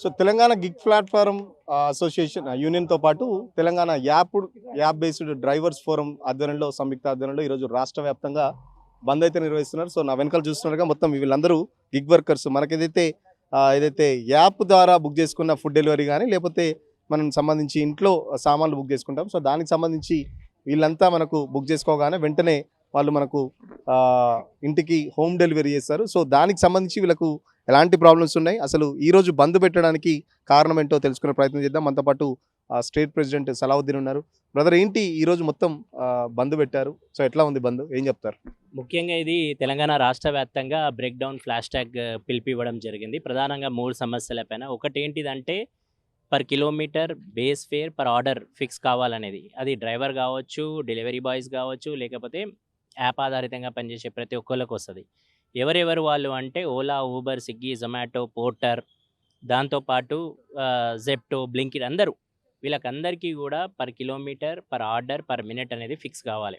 So Telangana gig platform association యూనియన్‌తో పాటు Telangana app based drivers forum ఆధ్వర్యంలో సంయుక్త ఆధ్వర్యంలో ఈరోజు రాష్ట్ర వ్యాప్తంగా బంద్ అయితే నిర్వహిస్తున్నారు. సో నా వెనకాల చూస్తున్నారుగా మొత్తం వీళ్ళందరూ గిగ్ వర్కర్స్. మనకేదైతే ఏదైతే యాప్ ద్వారా బుక్ చేసుకున్న ఫుడ్ డెలివరీ గానీ, లేపోతే మనం సంబంధించి ఇంట్లో సామాన్లు బుక్ చేసుకుంటాం. సో దానికి సంబంధించి వీళ్ళంతా మనకు బుక్ చేసుకోగానే వెంటనే వాళ్ళు మనకు ఇంటికి హోమ్ డెలివరీ చేస్తారు. సో దానికి సంబంధించి వీళ్ళకు ఎలాంటి ప్రాబ్లమ్స్ ఉన్నాయి, అసలు ఈరోజు బంద్ పెట్టడానికి కారణం ఏంటో తెలుసుకునే ప్రయత్నం చేద్దాం. మనతో పాటు స్టేట్ ప్రెసిడెంట్ సలావుద్దీన్ ఉన్నారు. బ్రదర్, ఏంటి ఈరోజు మొత్తం బంద్ పెట్టారు? సో ఎట్లా ఉంది బంద్, ఏం చెప్తారు? ముఖ్యంగా ఇది తెలంగాణ రాష్ట్ర వ్యాప్తంగా బ్రేక్ డౌన్ ఫ్లాష్ ట్యాగ్ పిలిపివ్వడం జరిగింది. ప్రధానంగా 3 సమస్యలపైన. ఒకటేంటిదంటే per kilometre base fare per order fix కావాలనేది. అది డ్రైవర్ కావచ్చు, డెలివరీ బాయ్స్ కావచ్చు, లేకపోతే యాప్ ఆధారితంగా పనిచేసే ప్రతి ఒక్కళ్ళకి వస్తుంది. ఎవరెవరు వాళ్ళు అంటే ఓలా, ఊబర్, స్విగ్గీ, జొమాటో, పోర్టర్, దాంతోపాటు జెప్టో, బ్లింకిట్ అందరూ వీళ్ళకందరికీ కూడా per kilometre per order per minute అనేది ఫిక్స్ కావాలి.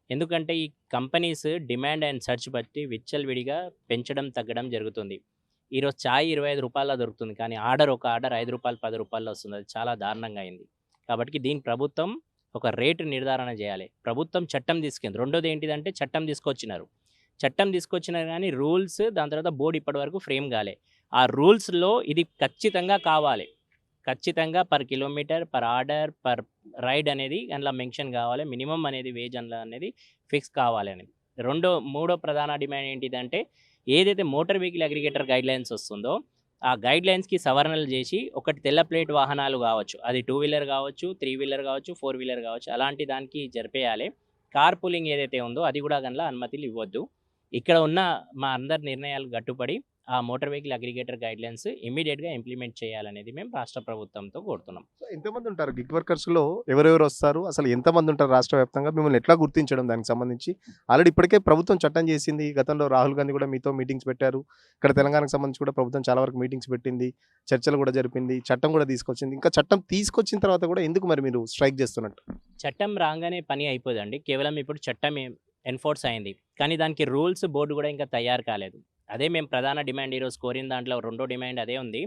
ఎందుకంటే ఈ కంపెనీస్ డిమాండ్ అండ్ సెర్చ్ బట్టి విచ్చలవిడిగా పెంచడం తగ్గడం జరుగుతుంది. ఈరోజు చాయ్ రూ. 25 దొరుకుతుంది, కానీ ఒక ఆర్డర్ రూ. 5 10 వస్తుంది. అది చాలా దారుణంగా అయింది. కాబట్టి దీని ప్రభుత్వం ఒక రేటు నిర్ధారణ చేయాలి. ప్రభుత్వం చట్టం తీసుకుంది. రెండోది ఏంటిదంటే చట్టం తీసుకొచ్చినారు కానీ రూల్స్, దాని తర్వాత బోర్డు ఇప్పటివరకు ఫ్రేమ్ కాలే. ఆ రూల్స్లో ఇది ఖచ్చితంగా కావాలి. ఖచ్చితంగా per kilometre per order per ride అనేది అందులో మెన్షన్ కావాలి. మినిమం అనేది వేజ్ అందులో అనేది ఫిక్స్ కావాలి అనేది. మూడో ప్రధాన డిమాండ్ ఏంటిదంటే ఏదైతే మోటార్ వెహికల్ అగ్రిగేటర్ గైడ్లైన్స్ వస్తుందో ఆ గైడ్లైన్స్కి సవరణలు చేసి ఒకటి తెల్ల ప్లేట్ వాహనాలు కావచ్చు, అది 2 వీలర్ కావచ్చు, 3 వీలర్ కావచ్చు, 4 వీలర్ కావచ్చు, అలాంటి దానికి జరిపేయాలి. కార్ పూలింగ్ ఏదైతే ఉందో అది కూడా గనలా అనుమతులు ఇవ్వద్దు. ఇక్కడ ఉన్న మా అందరి నిర్ణయాలు కట్టుబడి ఆ మోటార్ వెహికల్ అగ్రిగేటర్ గైడ్లైన్స్ ఇమీడియట్గా ఇంప్లిమెంట్ చేయాలనేది మేము రాష్ట్ర ప్రభుత్వంతో కోరుతున్నాం. సో ఎంతమంది ఉంటారు గిగ్ వర్కర్స్‌లో? ఎవరెవరు వస్తారు? అసలు ఎంతమంది ఉంటారు రాష్ట్ర వ్యాప్తంగా? మిమ్మల్ని ఎట్లా గుర్తించడం దానికి సంబంధించి? ఆల్రెడీ ఇప్పటికే ప్రభుత్వం చట్టం చేసింది. గతంలో రాహుల్ గాంధీ కూడా మీతో మీటింగ్స్ పెట్టారు. ఇక్కడ తెలంగాణకు సంబంధించి కూడా ప్రభుత్వం చాలా వరకు మీటింగ్స్ పెట్టింది. చర్చలు కూడా జరిపింది. చట్టం కూడా తీసుకొచ్చింది. ఇంకా చట్టం తీసుకొచ్చిన తర్వాత కూడా ఎందుకు మరి మీరు స్ట్రైక్ చేస్తున్నట్టు? చట్టం రాగానే పని అయిపోదండి. కేవలం ఇప్పుడు చట్టం ఎన్ఫోర్స్ అయింది, కానీ దానికి రూల్స్ బోర్డు కూడా ఇంకా తయారు కాలేదు. అదే మేము ప్రధాన డిమాండ్ ఈరోజు కోరిన దాంట్లో రెండో డిమాండ్ అదే ఉంది.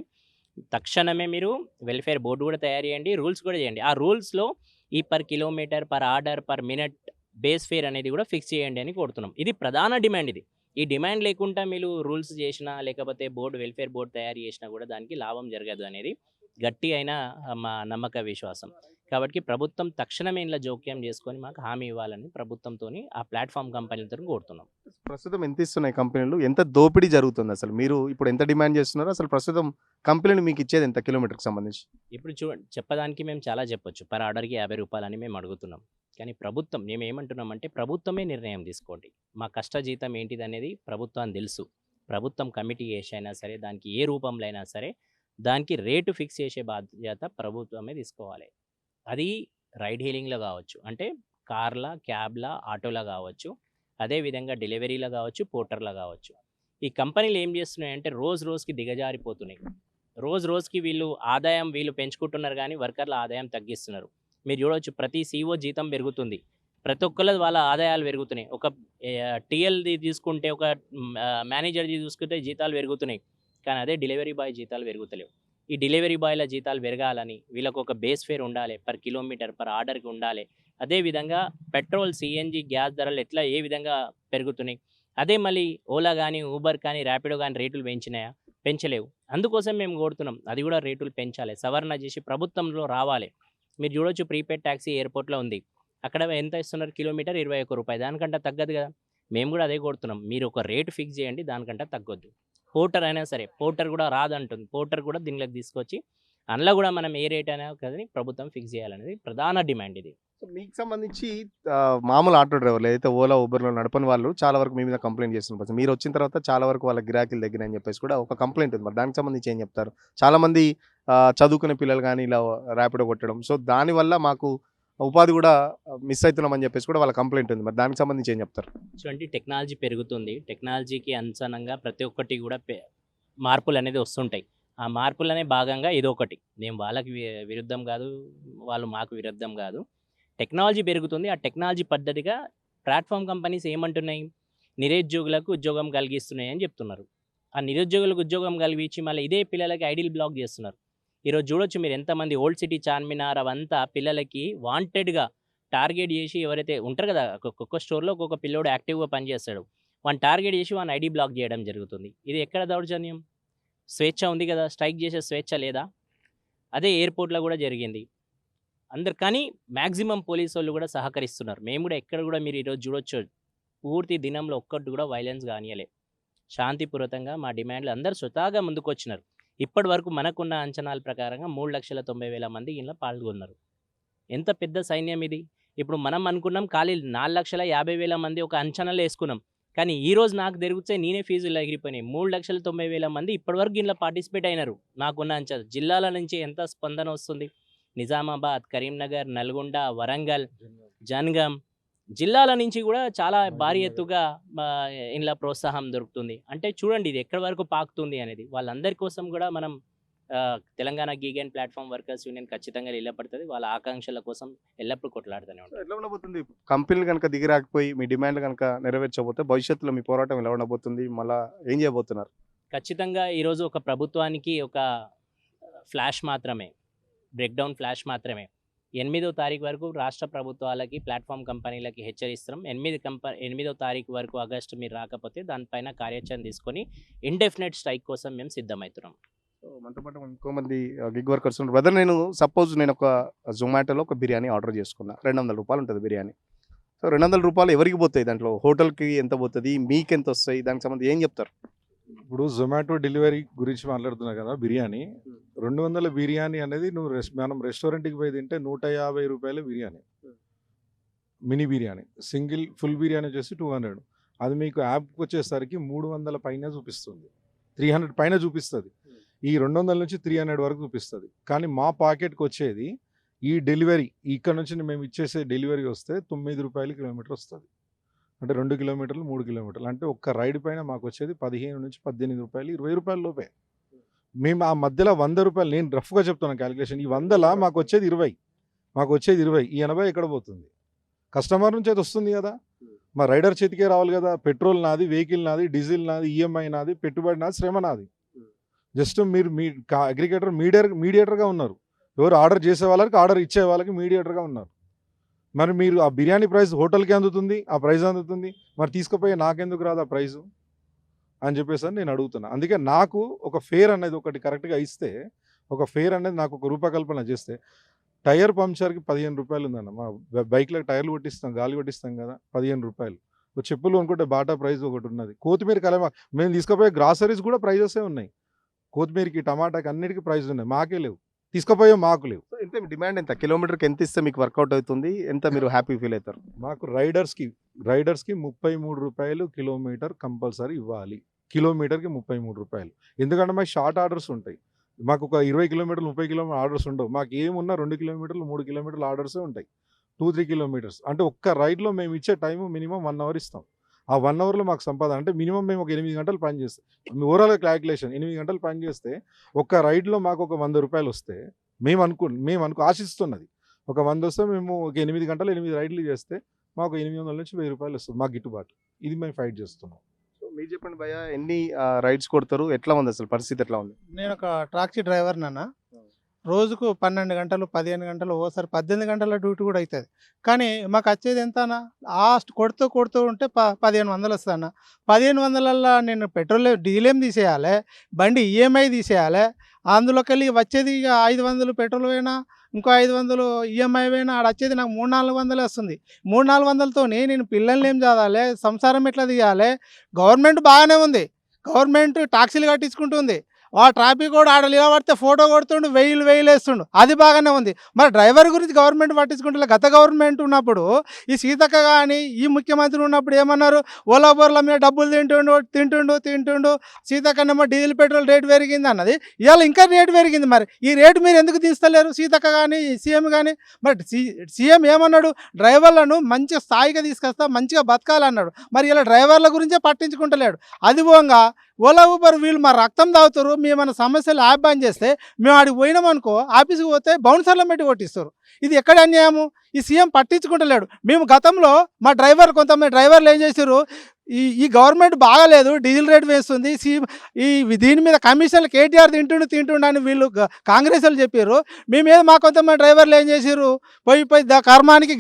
తక్షణమే మీరు వెల్ఫేర్ బోర్డు కూడా తయారు చేయండి, రూల్స్ కూడా చేయండి. ఆ రూల్స్లో ఈ per kilometre per order per minute base fare అనేది కూడా ఫిక్స్ చేయండి అని కోరుతున్నాం. ఇది ప్రధాన డిమాండ్. ఈ డిమాండ్ లేకుండా మీరు రూల్స్ చేసినా, లేకపోతే వెల్ఫేర్ బోర్డు తయారు చేసినా కూడా దానికి లాభం జరగదు అనేది గట్టి అయిన మా నమ్మక విశ్వాసం. కాబట్టి ప్రభుత్వం తక్షణమే ఇందులో జోక్యం చేసుకొని మాకు హామీ ఇవ్వాలని ప్రభుత్వంతోని ఆ ప్లాట్ఫామ్ కంపెనీలతో కోరుతున్నాం. ప్రస్తుతం ఎంత ఇస్తున్నాయి కంపెనీలు? ఎంత దోపిడీ జరుగుతుంది అసలు? మీరు ఇప్పుడు ఎంత డిమాండ్ చేస్తున్నారో, అసలు ప్రస్తుతం కంపెనీలు మీకు ఇచ్చేది ఎంత కిలోమీటర్‌కి సంబంధించి? ఇప్పుడు చూడండి, చెప్పడానికి మేము చాలా చెప్పొచ్చు. పర్ ఆర్డర్‌కి రూ. 50 అని మేము అడుగుతున్నాం. కానీ మేమేమంటున్నామంటే ప్రభుత్వమే నిర్ణయం తీసుకోండి. మా కష్టజీతం ఏంటిదనేది ప్రభుత్వానికి తెలుసు. ప్రభుత్వం కమిటీ చేసి అయినా సరే, దానికి ఏ రూపంలో అయినా సరే, దానికి రేటు ఫిక్స్ చేసే బాధ్యత ప్రభుత్వమే తీసుకోవాలి. అది రైడ్ హీలింగ్‌లో కావచ్చు, అంటే కార్‌ల, క్యాబ్‌ల, ఆటోల కావచ్చు, అదేవిధంగా డెలివరీలో కావచ్చు, పోర్టర్‌లో కావచ్చు. ఈ కంపెనీలు ఏం చేస్తున్నాయంటే రోజుకి దిగజారిపోతున్నాయి. రోజుకి వీళ్ళు పెంచుకుంటున్నారు కానీ వర్కర్ల ఆదాయం తగ్గిస్తున్నారు. మీరు చూడవచ్చు, ప్రతి సీఈఓ జీతం పెరుగుతుంది. ప్రతి ఒక్కళ్ళ వాళ్ళ ఆదాయాలు పెరుగుతున్నాయి. ఒక టీఎల్‌ది తీసుకుంటే, ఒక మేనేజర్‌ది చూసుకుంటే జీతాలు పెరుగుతున్నాయి. కానీ అదే డెలివరీ బాయ్ జీతాలు పెరుగుతలేవు. ఈ డెలివరీ బాయ్ల జీతాలు పెరగాలని వీళ్ళకు ఒక బేస్ ఫేర్ ఉండాలి, పర్ కిలోమీటర్ పర్ ఆర్డర్కి ఉండాలి. అదేవిధంగా పెట్రోల్, సిఎన్జి, గ్యాస్ ధరలు ఏ విధంగా పెరుగుతున్నాయి. అదే మళ్ళీ ఓలా కానీ, ఊబర్ కానీ, ర్యాపిడో కానీ రేటులు పెంచినాయా? పెంచలేవు. అందుకోసం మేము కోరుతున్నాం, అది కూడా రేటులు పెంచాలి, సవరణ చేసి ప్రభుత్వంలో రావాలి. మీరు చూడవచ్చు, ప్రీపెయిడ్ ట్యాక్సీ ఎయిర్పోర్ట్లో ఉంది. అక్కడ ఎంత ఇస్తున్నారు? కిలోమీటర్ రూ. 21. దానికంటే తగ్గదు కదా. మేము కూడా అదే కోరుతున్నాం, మీరు ఒక రేటు ఫిక్స్ చేయండి, దానికంటే తగ్గొద్దు. పోర్టర్ అయినా సరే, పోర్టర్ కూడా రాదంటుంది. పోర్టర్ కూడా దీనిలోకి తీసుకొచ్చి అందులో కూడా మనం ఏ రేట్ అయినా కదని ప్రభుత్వం ఫిక్స్ చేయాలనేది ప్రధాన డిమాండ్ ఇది. సో మీకు సంబంధించి మామూలు ఆటో డ్రైవర్లు ఏదైతే ఓలా, ఊబర్‌లో నడపని వాళ్ళు చాలా వరకు మీ మీద కంప్లెయింట్ చేస్తున్నారు. మీరు వచ్చిన తర్వాత చాలా వరకు వాళ్ళ గిరాకీలు తగ్గినాయని చెప్పేసి కూడా ఒక కంప్లెయింట్ ఉంది. మరి దానికి సంబంధించి ఏం చెప్తారు? చాలామంది చదువుకునే పిల్లలు గానీ ఇలా ర్యాపిడో కొట్టడం, సో దానివల్ల మాకు ఉపాధి కూడా మిస్ అవుతున్నామని చెప్పేసి కూడా వాళ్ళ కంప్లెయింట్ ఉంది. మరి దానికి సంబంధించి ఏం చెప్తారు? చూడండి, టెక్నాలజీ పెరుగుతుంది. టెక్నాలజీకి అనుసరణంగా ప్రతి ఒక్కటి కూడా మార్పులు అనేది వస్తుంటాయి. ఆ మార్పులనే భాగంగా ఇదొకటి. మేము వాళ్ళకి విరుద్ధం కాదు, వాళ్ళు మాకు విరుద్ధం కాదు. టెక్నాలజీ పెరుగుతుంది. ఆ టెక్నాలజీ పద్ధతిగా ప్లాట్ఫామ్ కంపెనీస్ ఏమంటున్నాయి? నిరుద్యోగులకు ఉద్యోగం కలిగిస్తున్నాయి అని చెప్తున్నారు. ఆ నిరుద్యోగులకు ఉద్యోగం కలిగించి మళ్ళీ ఇదే పిల్లలకి ఐడీలు బ్లాక్ చేస్తున్నారు. ఈరోజు చూడొచ్చు మీరు ఎంతమంది ఓల్డ్ సిటీ చార్మినార్ అవంతా పిల్లలకి వాంటెడ్గా టార్గెట్ చేసి ఎవరైతే ఉంటారు కదా, ఒక్కొక్క స్టోర్లో ఒక్కొక్క పిల్లోడు యాక్టివ్గా పనిచేస్తాడు, వాడిని టార్గెట్ చేసి వాని ఐడి బ్లాక్ చేయడం జరుగుతుంది. ఇది ఎక్కడ దౌర్జన్యం? స్వేచ్ఛ ఉంది కదా, స్ట్రైక్ చేసే స్వేచ్ఛ లేదా? అదే ఎయిర్పోర్ట్లో కూడా జరిగింది. అందరు కానీ మ్యాక్సిమం పోలీసు వాళ్ళు కూడా సహకరిస్తున్నారు. మేము కూడా ఎక్కడ కూడా మీరు ఈరోజు చూడొచ్చు, పూర్తి దినంలో ఒక్కటి కూడా వైలెన్స్ కానియలే. శాంతిపూర్వకంగా మా డిమాండ్లు అందరూ స్వతహాగా ముందుకొచ్చినారు. ఇప్పటి వరకు మనకున్న అంచనాల ప్రకారంగా 3,90,000 మంది ఇందులో పాల్గొన్నారు. ఎంత పెద్ద సైన్యం ఇది! ఇప్పుడు మనం అనుకున్నాం ఖాళీ 4,50,000 మంది ఒక అంచనాలో వేసుకున్నాం. కానీ ఈరోజు నాకు తిరిగితే నేనే ఫీజులు ఎగిరిపోయినాయి. 3,90,000 మంది ఇప్పటివరకు ఇందులో పార్టిసిపేట్ అయినారు. నాకున్న అంచనా జిల్లాల నుంచి ఎంత స్పందన వస్తుంది? నిజామాబాద్, కరీంనగర్, నల్గొండ, వరంగల్, జనగాం జిల్లాల నుంచి కూడా చాలా భారీ ఎత్తుగా ఇందులో ప్రోత్సాహం దొరుకుతుంది. అంటే చూడండి ఇది ఎక్కడి వరకు పాకుతుంది అనేది. వాళ్ళందరి కోసం కూడా మనం Telangana gig and platform workers union ఖచ్చితంగా నిలబడుతుంది. వాళ్ళ ఆకాంక్షల కోసం ఎల్లప్పుడూ కొట్లాడుతూనే ఉంటుంది. ఎట్లా ఉండబోతుంది? కంపెనీలు కనుక దిగిరాకపోయి మీ డిమాండ్లు కనుక నెరవేర్చకపోతే భవిష్యత్తులో మీ పోరాటం ఎలా ఉండబోతుంది? మళ్ళీ ఏం చేయబోతున్నారు? ఖచ్చితంగా ఈరోజు ఒక ప్రభుత్వానికి ఒక ఫ్లాష్ మాత్రమే, బ్రేక్డౌన్ ఫ్లాష్ మాత్రమే. 8వ తారీఖు వరకు రాష్ట్ర ప్రభుత్వాలకి, ప్లాట్ఫామ్ కంపెనీలకి హెచ్చరిస్తున్నాం. 8వ తారీఖు వరకు ఆగస్టు మీరు రాకపోతే దానిపైన కార్యాచరణ తీసుకొని ఇండెఫినెట్ స్ట్రైక్ కోసం మేము సిద్ధమవుతున్నాం. మనతో పాటు ఇంకో మంది గిగ్ వర్కర్స్ ఉన్నారు. బ్రదర్, నేను ఒక జొమాటోలో ఒక బిర్యానీ ఆర్డర్ చేసుకున్నా. 200 రూపాయలు ఉంటుంది బిర్యానీ. సో 200 రూపాయలు ఎవరికి పోతాయి? దాంట్లో హోటల్కి ఎంత పోతుంది, మీకు ఎంత వస్తాయి? దానికి సంబంధించి ఏం చెప్తారు? ఇప్పుడు జొమాటో డెలివరీ గురించి మాట్లాడుతున్నావు కదా, బిర్యానీ 200 బిర్యానీ అనేది మనం రెస్టారెంట్కి పోయి తింటే 150 రూపాయల biryani, mini biryani. Single full biryani వచ్చేసి 200. అది మీకు యాప్కి వచ్చేసరికి 300 పైన చూపిస్తుంది, 300 పైన చూపిస్తుంది. ఈ 200 నుంచి 300 వరకు చూపిస్తుంది. కానీ మా పాకెట్కి వచ్చేది ఈ డెలివరీ, ఇక్కడ నుంచి మేము ఇచ్చేసే డెలివరీ వస్తే 9 రూపాయలు కిలోమీటర్ వస్తుంది. అంటే 2 కిలోమీటర్లు 3 కిలోమీటర్లు, అంటే ఒక్క రైడ్ పైన మాకు వచ్చేది 15 నుంచి 18 రూపాయలు, 20 రూపాయల లోపే. మేము ఆ మధ్యలో 100 రూపాయలు, నేను రఫ్గా చెప్తున్నాను క్యాలిక్యులేషన్, ఈ 100లా మాకు వచ్చేది 20, ఈ 80 ఎక్కడ పోతుంది? కస్టమర్ నుంచి అయితే వస్తుంది కదా, మా రైడర్ చేతికే రావాలి కదా. పెట్రోల్ నాది, వెహికల్ నాది, డీజిల్ నాది, ఈఎంఐ నాది, పెట్టుబడి నాది, శ్రమ నాది. జస్ట్ మీరు మీ అగ్రిగేటర్ మీడియేటర్గా ఉన్నారు. ఎవరు ఆర్డర్ చేసే వాళ్ళకి, ఆర్డర్ ఇచ్చే వాళ్ళకి మీడియేటర్గా ఉన్నారు. మరి మీరు ఆ బిర్యానీ ప్రైస్ హోటల్కి అందుతుంది, ఆ ప్రైస్ అందుతుంది, మరి తీసుకుపోయి నాకెందుకు రాదు ఆ ప్రైజు అని చెప్పేసి నేను అడుగుతున్నా. అందుకే నాకు ఒక ఫేర్ అనేది ఒకటి కరెక్ట్గా ఇస్తే, ఒక ఫేర్ అనేది నాకు ఒక రూపకల్పన చేస్తే, టైర్ పంక్చర్కి 15 రూపాయలు ఉందన్న. మా బైక్లో టైర్లు కొట్టిస్తాం, గాలి కొట్టిస్తాం కదా, 15 రూపాయలు. చెప్పులు అనుకుంటే బాటా ప్రైస్ ఒకటి ఉన్నది. కొత్తిమీర కలమా మేము తీసుకుపోయే గ్రాసరీస్ కూడా ప్రైజెసే ఉన్నాయి. కొత్తిమీరకి, టమాటాకి అన్నిటికీ ప్రైస్ ఉన్నాయి, మాకే లేవు. తీసుకుపోయే మాకు లేవు. ఎంత డిమాండ్? ఎంత కిలోమీటర్కి ఎంత ఇస్తే మీకు వర్కౌట్ అవుతుంది? ఎంత మీరు హ్యాపీ ఫీల్ అవుతారు? మాకు రైడర్స్కి 33 రూపాయలు కిలోమీటర్ కంపల్సరీ ఇవ్వాలి. కిలోమీటర్కి 33 రూపాయలు. ఎందుకంటే మాకు షార్ట్ ఆర్డర్స్ ఉంటాయి. మాకు ఒక 20 కిలోమీటర్లు 30 కిలోమీటర్ ఆర్డర్స్ ఉండవు. మాకు ఏమున్నా 2 కిలోమీటర్లు 3 కిలోమీటర్లు ఆర్డర్సే ఉంటాయి. 2-3 కిలోమీటర్స్ అంటే ఒక్క రైడ్లో మేము ఇచ్చే టైము మినిమం 1 అవర్ ఇస్తాం. ఆ 1 అవర్లో మాకు సంపాదన అంటే మినిమం మేము ఒక 8 గంటలు పని చేస్తాం. ఓవరాల్గా క్యాలిక్యులేషన్ 8 గంటలు పని చేస్తే ఒక్క రైడ్లో మాకు ఒక 100 రూపాయలు వస్తే మేము ఆశిస్తున్నది ఒక 100 వస్తే, మేము ఒక 8 గంటలు 8 రైడ్లు చేస్తే మాకు 800 నుంచి 1000 రూపాయలు వస్తుంది మాకు గిట్టుబాటు. ఇది మేము ఫైట్ చేస్తున్నాం. సో మీరు చెప్పండి భయ్య, ఎన్ని రైడ్స్ కొడతారు? ఎట్లా ఉంది అసలు పరిస్థితి? ఎట్లా ఉంది? నేను ఒక టాక్సీ డ్రైవర్ నాన్న. రోజుకు 12 గంటలు 15 గంటలు, ఓసారి 18 గంటల డ్యూటీ కూడా అవుతుంది. కానీ మాకు వచ్చేది ఎంతనా, లాస్ట్ కొడుతూ ఉంటే 1500 వస్తుందన్న. 1500ల్లో నేను పెట్రోల్ డీజిల్ ఏం తీసేయాలి, బండి ఈఎంఐ తీసేయాలి. అందులోకి వెళ్ళి వచ్చేది ఇక 500 పెట్రోల్ పోయినా, ఇంకో 500 ఈఎంఐ పోయినా, ఆడ వచ్చేది నాకు 300-400 వస్తుంది. 300-400తో నేను పిల్లల్ని ఏం చదవాలి, సంసారం ఎట్లా తీయాలి? గవర్నమెంట్ బాగానే ఉంది, గవర్నమెంట్ టాక్సీలు కట్టించుకుంటుంది. ఆ ట్రాఫిక్ కూడా ఆడ నిలబడితే ఫోటో కొడుతుండు, 1000 వేస్తుండు, అది బాగానే ఉంది. మరి డ్రైవర్ గురించి గవర్నమెంట్ పట్టించుకుంటే, గత గవర్నమెంట్ ఉన్నప్పుడు ఈ సీతక్క కానీ ఈ ముఖ్యమంత్రి ఉన్నప్పుడు ఏమన్నారు, ఓలా బోర్ల మీద డబ్బులు తింటుండు సీతక్కనేమో డీజిల్ పెట్రోల్ రేటు పెరిగింది అన్నది. ఇవాళ ఇంకా రేటు పెరిగింది. మరి ఈ రేటు మీరు ఎందుకు తీస్తలేరు? సీతక్క కానీ సీఎం కానీ. మరి సీఎం ఏమన్నాడు, డ్రైవర్లను మంచి స్థాయిగా తీసుకొస్తా, మంచిగా బతకాలన్నాడు. మరి ఇలా డ్రైవర్ల గురించే పట్టించుకుంటలేడు. అది పోగా ఓలా ఊబర్ వీళ్ళు మా రక్తం తాగుతారు, మేమన్నా సమస్యలు యాప్ బంద్ చేస్తే మేము ఆడికి పోయినామనుకో ఆఫీస్కి పోతే బౌన్సర్ల పెట్టి కొట్టిస్తారు. ఇది ఎక్కడ అన్యాయము? ఈ సీఎం పట్టించుకుంటలేడు. మేము గతంలో మా కొంతమంది డ్రైవర్లు ఏం చేశారు, ఈ గవర్నమెంట్ బాగాలేదు, డీజిల్ రేట్ వేస్తుంది, దీని మీద కమిషన్లు కేటీఆర్ తింటుండు అని వీళ్ళు కాంగ్రెస్ వాళ్ళు చెప్పారు. మేమేదో మా కొంతమంది డ్రైవర్లు ఏం చేశారు, పోయి కర్మానికి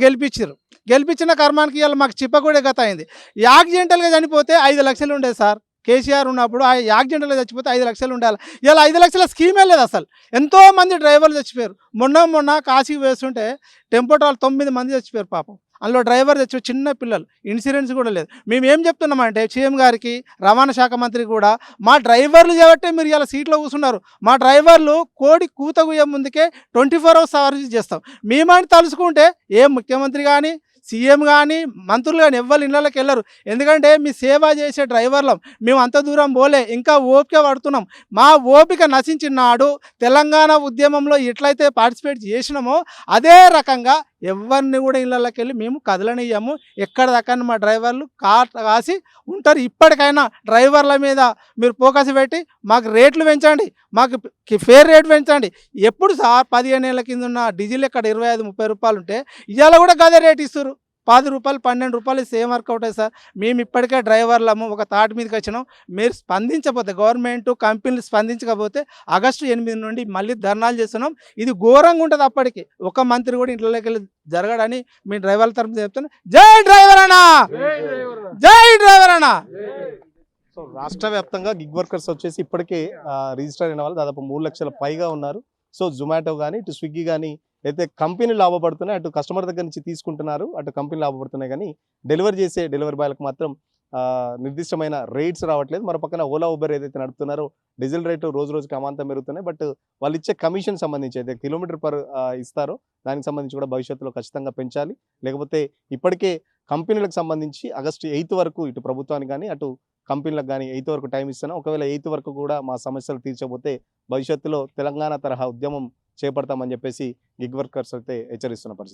గెలిపించిన కర్మానికి ఇవాళ మాకు చిప్పకూడే గత అయింది. యాక్సిడెంటల్గా చనిపోతే 5 లక్షలు ఉండేది సార్. కేసీఆర్ ఉన్నప్పుడు ఆ యాక్సిడెంటల్గా చచ్చిపోతే 5 లక్షలు ఉండాలి. ఇలా 5 లక్షల స్కీమే లేదు అసలు. ఎంతోమంది డ్రైవర్లు చచ్చిపోయారు. మొన్న కాశీకి వేస్తుంటే టెంపో ట్రావెల్ 9 మంది చచ్చిపోయారు పాపం. అందులో డ్రైవర్ చచ్చిపోయి చిన్న పిల్లలు, ఇన్సూరెన్స్ కూడా లేదు. మేము ఏం చెప్తున్నామంటే సీఎం గారికి, రవాణా శాఖ మంత్రికి కూడా, మా డ్రైవర్లు చేయబట్టే మీరు ఇలా సీట్లో కూర్చున్నారు. మా డ్రైవర్లు కోడి కూత గుయ్య ముందుకే 24 hours సర్వీస్ చేస్తాం. మేమని తలుచుకుంటే ఏ ముఖ్యమంత్రి కానీ, సీఎం కానీ, మంత్రులు కానీ ఎవ్వరు ఇళ్ళకి వెళ్ళరు. ఎందుకంటే మీ సేవ చేసే డ్రైవర్లం మేము అంత దూరం పోలే, ఇంకా ఓపిక పడుతున్నాం. మా ఓపిక నశించిన నాడు తెలంగాణ ఉద్యమంలో ఎట్లయితే పార్టిసిపేట్ చేసినామో అదే రకంగా ఎవరిని కూడా ఇళ్ళకి వెళ్ళి మేము కదలనియ్యాము. ఎక్కడ దక్కని మా డ్రైవర్లు కాసి ఉంటారు. ఇప్పటికైనా డ్రైవర్ల మీద మీరు ఫోకస్ పెట్టి మాకు రేట్లు పెంచండి, మాకు ఫేర్ రేట్ పెంచండి. ఎప్పుడు సార్ 15 ఏళ్ళ కింద ఉన్న డీజిల్ ఎక్కడ 25-30 రూపాయలు ఉంటే ఇవాళ కూడా గదే రేట్ ఇస్తారు. 10 రూపాయలు 12 రూపాయలు సేమ్ వర్కౌట్ అయ్యి సార్. మేము ఇప్పటికే డ్రైవర్లము ఒక తాటి మీదకి వచ్చినాం. మీరు స్పందించకపోతే, గవర్నమెంట్ కంపెనీలు స్పందించకపోతే ఆగస్టు 8 నుండి మళ్ళీ ధర్నాలు చేస్తున్నాం. ఇది ఘోరంగా ఉంటుంది. అప్పటికి ఒక మంత్రి కూడా ఇంట్లోకి వెళ్ళి జరగడని మీ డ్రైవర్ల తరఫున చెప్తున్నాను. జై డ్రైవర్ అన్నా, జై డ్రైవర్ అన్నా. సో రాష్ట్ర వ్యాప్తంగా గిగ్ వర్కర్స్ వచ్చేసి ఇప్పటికే రిజిస్టర్ అయిన వాళ్ళు దాదాపు 3 లక్షల పైగా ఉన్నారు. సో జొమాటో కానీ, ఇటు స్విగ్గీ కానీ అయితే కంపెనీలు లాభపడుతున్నాయి, అటు కస్టమర్ దగ్గర నుంచి తీసుకుంటున్నారు, అటు కంపెనీలు లాభపడుతున్నాయి. కానీ డెలివరీ బాయ్లకు మాత్రం నిర్దిష్టమైన రేట్స్ రావట్లేదు. మరో పక్కన ఓలా ఊబర్ ఏదైతే నడుపుతున్నారో డీజిల్ రేటు రోజు రోజుకి అమాంతం పెరుగుతున్నాయి. బట్ వాళ్ళు ఇచ్చే కమిషన్ సంబంధించి అయితే కిలోమీటర్ పర్ ఇస్తారో దానికి సంబంధించి కూడా భవిష్యత్తులో ఖచ్చితంగా పెంచాలి. లేకపోతే ఇప్పటికే కంపెనీలకు సంబంధించి ఆగస్టు 8 వరకు ఇటు ప్రభుత్వానికి కానీ, అటు కంపెనీలకు కానీ 8 వరకు టైం ఇస్తున్నాం. ఒకవేళ 8 వరకు కూడా మా సమస్యలు తీర్చకపోతే భవిష్యత్తులో తెలంగాణ తరహా ఉద్యమం చేపడతామని చెప్పేసి గిగ్ వర్కర్స్ అయితే హెచ్చరిస్తున్న పరిస్థితి.